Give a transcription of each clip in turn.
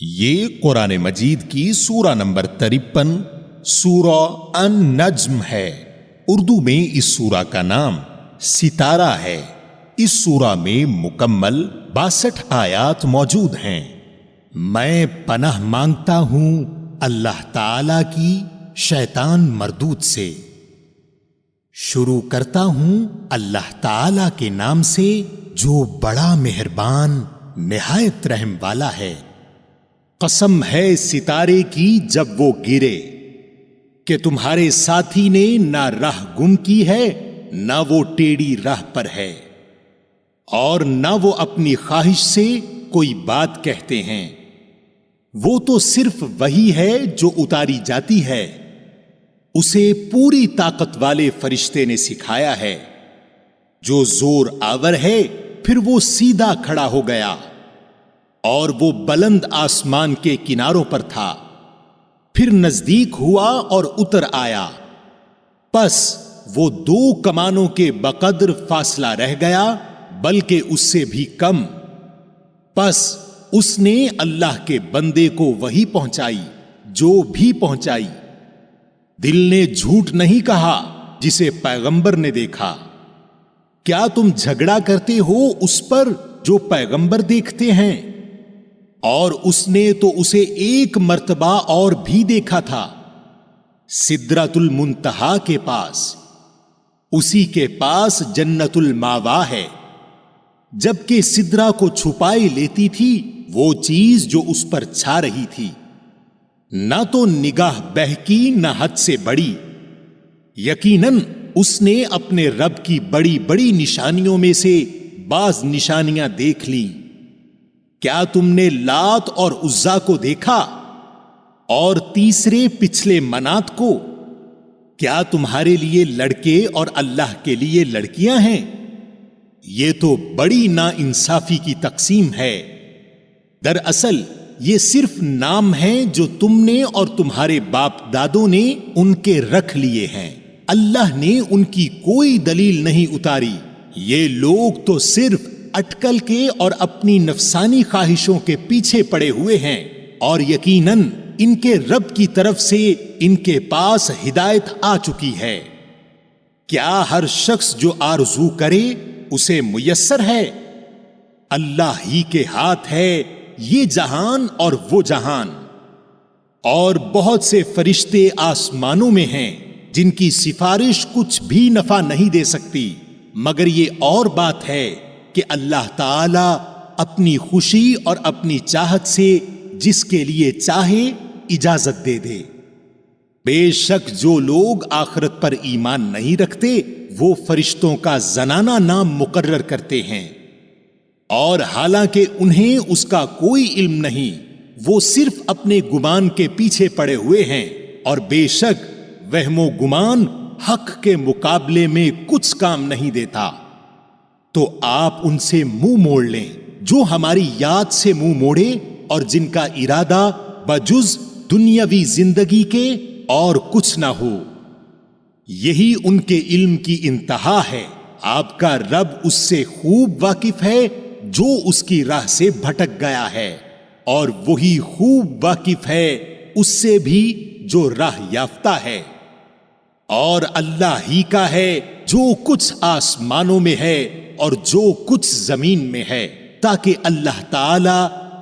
یہ قرآن مجید کی سورہ نمبر 53 سورہ النجم ہے۔ اردو میں اس سورہ کا نام ستارہ ہے۔ اس سورہ میں مکمل 62 آیات موجود ہیں۔ میں پناہ مانگتا ہوں اللہ تعالی کی شیطان مردود سے۔ شروع کرتا ہوں اللہ تعالی کے نام سے جو بڑا مہربان نہایت رحم والا ہے۔ قسم ہے ستارے کی جب وہ گرے کہ تمہارے ساتھی نے نہ راہ گم کی ہے نہ وہ ٹیڑھی راہ پر ہے، اور نہ وہ اپنی خواہش سے کوئی بات کہتے ہیں۔ وہ تو صرف وہی ہے جو اتاری جاتی ہے، اسے پوری طاقت والے فرشتے نے سکھایا ہے۔ جو زور آور ہے پھر وہ سیدھا کھڑا ہو گیا، اور وہ بلند آسمان کے کناروں پر تھا، پھر نزدیک ہوا اور اتر آیا، پس وہ 2 کمانوں کے بقدر فاصلہ رہ گیا، بلکہ اس سے بھی کم۔ پس اس نے اللہ کے بندے کو وہی پہنچائی جو بھی پہنچائی۔ دل نے جھوٹ نہیں کہا جسے پیغمبر نے دیکھا۔ کیا تم جھگڑا کرتے ہو اس پر جو پیغمبر دیکھتے ہیں؟ اور اس نے تو اسے 1 مرتبہ اور بھی دیکھا تھا، سدرۃ المنتہا کے پاس، اسی کے پاس جنت الماوا ہے۔ جبکہ سدرہ کو چھپائے لیتی تھی وہ چیز جو اس پر چھا رہی تھی، نہ تو نگاہ بہکی نہ حد سے بڑی۔ یقیناً اس نے اپنے رب کی بڑی بڑی نشانیوں میں سے بعض نشانیاں دیکھ لیں۔ کیا تم نے لات اور عزا کو دیکھا اور تیسرے پچھلے منات کو؟ کیا تمہارے لیے لڑکے اور اللہ کے لیے لڑکیاں ہیں؟ یہ تو بڑی ناانصافی کی تقسیم ہے۔ دراصل یہ صرف نام ہیں جو تم نے اور تمہارے باپ دادوں نے ان کے رکھ لیے ہیں، اللہ نے ان کی کوئی دلیل نہیں اتاری۔ یہ لوگ تو صرف اٹکل کے اور اپنی نفسانی خواہشوں کے پیچھے پڑے ہوئے ہیں، اور یقیناً ان کے رب کی طرف سے ان کے پاس ہدایت آ چکی ہے۔ کیا ہر شخص جو آرزو کرے اسے میسر ہے؟ اللہ ہی کے ہاتھ ہے یہ جہان اور وہ جہان۔ اور بہت سے فرشتے آسمانوں میں ہیں جن کی سفارش کچھ بھی نفع نہیں دے سکتی، مگر یہ اور بات ہے کہ اللہ تعالی اپنی خوشی اور اپنی چاہت سے جس کے لیے چاہے اجازت دے دے۔ بے شک جو لوگ آخرت پر ایمان نہیں رکھتے وہ فرشتوں کا زنانہ نام مقرر کرتے ہیں، اور حالانکہ انہیں اس کا کوئی علم نہیں، وہ صرف اپنے گمان کے پیچھے پڑے ہوئے ہیں، اور بے شک وہم و گمان حق کے مقابلے میں کچھ کام نہیں دیتا۔ تو آپ ان سے منہ موڑ لیں جو ہماری یاد سے منہ موڑے اور جن کا ارادہ بجز دنیاوی زندگی کے اور کچھ نہ ہو۔ یہی ان کے علم کی انتہا ہے۔ آپ کا رب اس سے خوب واقف ہے جو اس کی راہ سے بھٹک گیا ہے، اور وہی خوب واقف ہے اس سے بھی جو راہ یافتہ ہے۔ اور اللہ ہی کا ہے جو کچھ آسمانوں میں ہے اور جو کچھ زمین میں ہے، تاکہ اللہ تعالی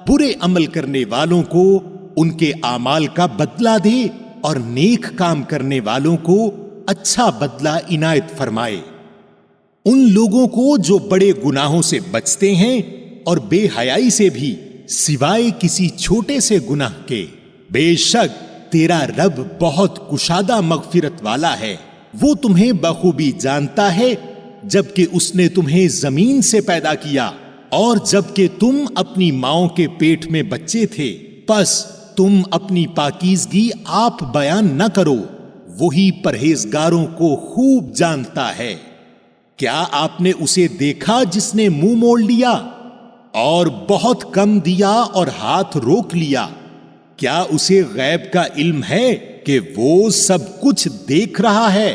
برے عمل کرنے والوں کو ان کے اعمال کا بدلہ دے اور نیک کام کرنے والوں کو اچھا بدلہ عنایت فرمائے۔ ان لوگوں کو جو بڑے گناہوں سے بچتے ہیں اور بے حیائی سے بھی، سوائے کسی چھوٹے سے گناہ کے، بے شک تیرا رب بہت کشادہ مغفرت والا ہے۔ وہ تمہیں بخوبی جانتا ہے جبکہ اس نے تمہیں زمین سے پیدا کیا، اور جبکہ تم اپنی ماؤں کے پیٹ میں بچے تھے، پس تم اپنی پاکیزگی آپ بیان نہ کرو، وہی پرہیزگاروں کو خوب جانتا ہے۔ کیا آپ نے اسے دیکھا جس نے منہ موڑ لیا اور بہت کم دیا اور ہاتھ روک لیا؟ کیا اسے غیب کا علم ہے کہ وہ سب کچھ دیکھ رہا ہے؟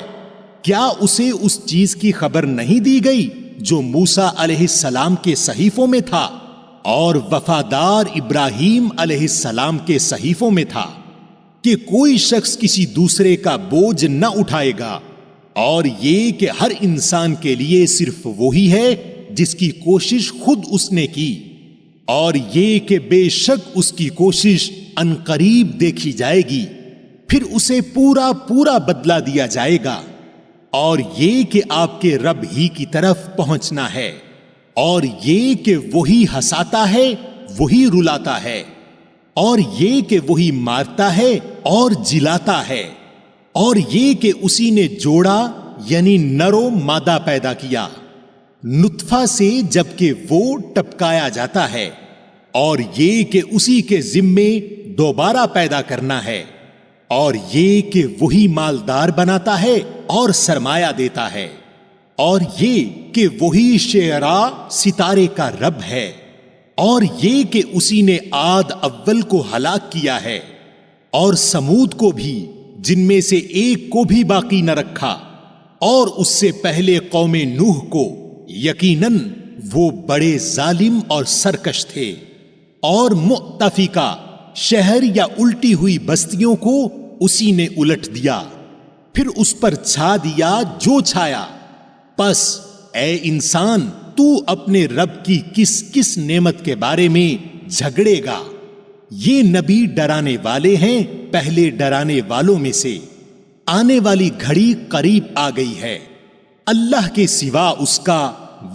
کیا اسے اس چیز کی خبر نہیں دی گئی جو موسیٰ علیہ السلام کے صحیفوں میں تھا؟ اور وفادار ابراہیم علیہ السلام کے صحیفوں میں تھا کہ کوئی شخص کسی دوسرے کا بوجھ نہ اٹھائے گا، اور یہ کہ ہر انسان کے لیے صرف وہی ہے جس کی کوشش خود اس نے کی، اور یہ کہ بے شک اس کی کوشش عنقریب دیکھی جائے گی، پھر اسے پورا پورا بدلہ دیا جائے گا، اور یہ کہ آپ کے رب ہی کی طرف پہنچنا ہے، اور یہ کہ وہی ہنساتا ہے وہی رلاتا ہے، اور یہ کہ وہی مارتا ہے اور جلاتا ہے، اور یہ کہ اسی نے جوڑا یعنی نر و مادہ پیدا کیا نطفہ سے جبکہ وہ ٹپکایا جاتا ہے، اور یہ کہ اسی کے ذمے دوبارہ پیدا کرنا ہے، اور یہ کہ وہی مالدار بناتا ہے اور سرمایہ دیتا ہے، اور یہ کہ وہی شعراء ستارے کا رب ہے، اور یہ کہ اسی نے عاد اول کو ہلاک کیا ہے، اور سمود کو بھی جن میں سے ایک کو بھی باقی نہ رکھا، اور اس سے پہلے قوم نوح کو، یقیناً وہ بڑے ظالم اور سرکش تھے، اور مؤتفقہ شہر یا الٹی ہوئی بستیوں کو اسی نے الٹ دیا، پھر اس پر چھا دیا جو چھایا۔ پس اے انسان تو اپنے رب کی کس کس نعمت کے بارے میں جھگڑے گا؟ یہ نبی ڈرانے والے ہیں پہلے ڈرانے والوں میں سے، آنے والی گھڑی قریب آ گئی ہے، اللہ کے سوا اس کا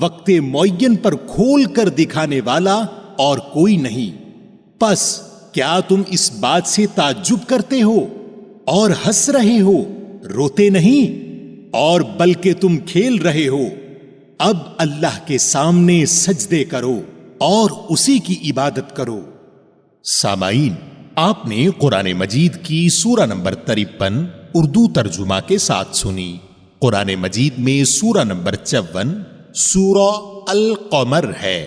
وقت معین پر کھول کر دکھانے والا اور کوئی نہیں۔ پس کیا تم اس بات سے تعجب کرتے ہو اور ہنس رہے ہو، روتے نہیں؟ اور بلکہ تم کھیل رہے ہو۔ اب اللہ کے سامنے سجدے کرو اور اسی کی عبادت کرو۔ سامعین، آپ نے قرآن مجید کی سورہ نمبر 53 اردو ترجمہ کے ساتھ سنی۔ قرآن مجید میں سورہ نمبر 54 سورہ القمر ہے۔